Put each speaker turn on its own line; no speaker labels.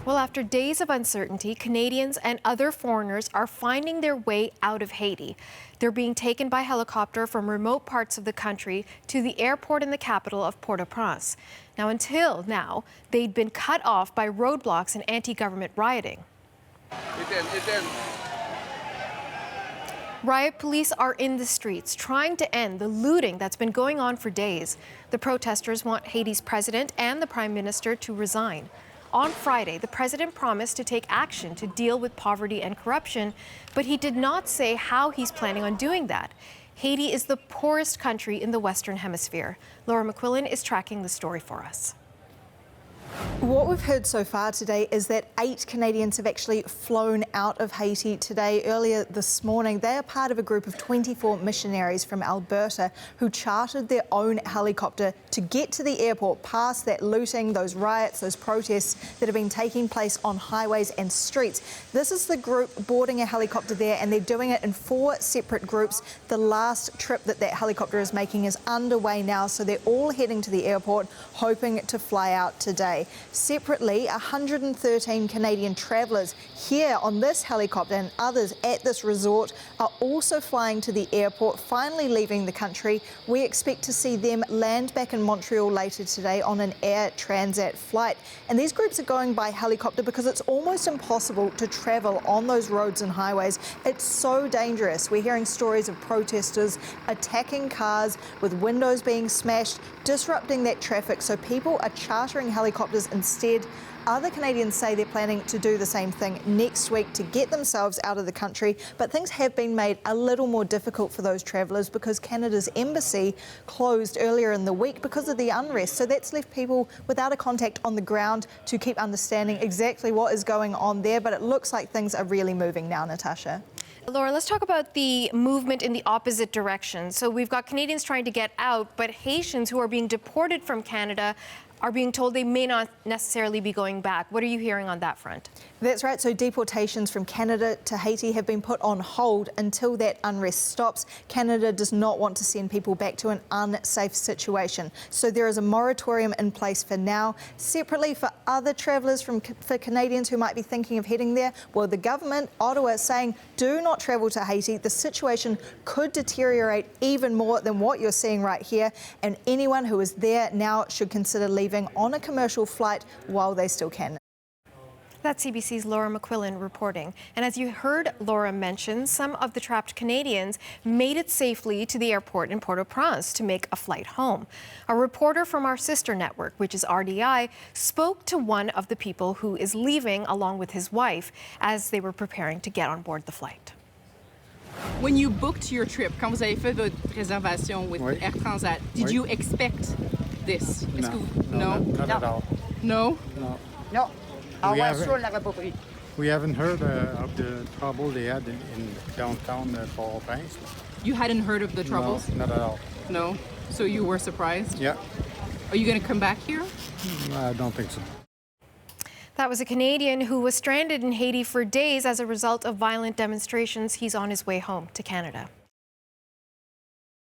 Well, after days of uncertainty, Canadians and other foreigners are finding their way out of Haiti. They're being taken by helicopter from remote parts of the country to the airport in the capital of Port-au-Prince. Now, until now, they'd been cut off by roadblocks and anti-government rioting. Riot police are in the streets trying to end the looting that's been going on for days. The protesters want Haiti's president and the prime minister to resign. On Friday, the president promised to take action to deal with poverty and corruption, but he did not say how he's planning on doing that. Haiti is the poorest country in the Western Hemisphere. Laura McQuillan is tracking the story for us.
What we've heard so far today is that 8 Canadians have actually flown out of Haiti today. Earlier this morning, they are part of a group of 24 missionaries from Alberta who chartered their own helicopter to get to the airport past that looting, those riots, those protests that have been taking place on highways and streets. This is the group boarding a helicopter there, and they're doing it in 4 separate groups. The last trip that helicopter is making is underway now, so they're all heading to the airport, hoping to fly out today. Separately, 113 Canadian travellers here on this helicopter and others at this resort are also flying to the airport, finally leaving the country. We expect to see them land back in Montreal later today on an Air Transat flight. And these groups are going by helicopter because it's almost impossible to travel on those roads and highways. It's so dangerous. We're hearing stories of protesters attacking cars with windows being smashed, disrupting that traffic, so people are chartering helicopters instead. Other Canadians say they're planning to do the same thing next week to get themselves out of the country, but things have been made a little more difficult for those travellers because Canada's embassy closed earlier in the week because of the unrest. So that's left people without a contact on the ground to keep understanding exactly what is going on there, but it looks like things are really moving now, Natasha.
Laura, let's talk about the movement in the opposite direction. So we've got Canadians trying to get out, but Haitians who are being deported from Canada are being told they may not necessarily be going back. What are you hearing on that front?
That's right. So deportations from Canada to Haiti have been put on hold until that unrest stops. Canada does not want to send people back to an unsafe situation. So there is a moratorium in place for now. Separately, for other travellers, for Canadians who might be thinking of heading there, well, the government, Ottawa, is saying do not travel to Haiti. The situation could deteriorate even more than what you're seeing right here. And anyone who is there now should consider leaving on a commercial flight while they still can.
That's CBC's Laura McQuillan reporting. And as you heard Laura mention, some of the trapped Canadians made it safely to the airport in Port-au-Prince to make a flight home. A reporter from our sister network, which is RDI, spoke to one of the people who is leaving along with his wife as they were preparing to get on board the flight.
When you booked your trip, quand vous avez fait votre réservation with Air Transat, did you expect this?
No, not at all.
No?
No.
No.
We haven't heard of the trouble they had in downtown Port-au-Prince.
You hadn't heard of the troubles?
No, not at all.
No? So you were surprised?
Yeah.
Are you going to come back here?
I don't think so.
That was a Canadian who was stranded in Haiti for days as a result of violent demonstrations. He's on his way home to Canada.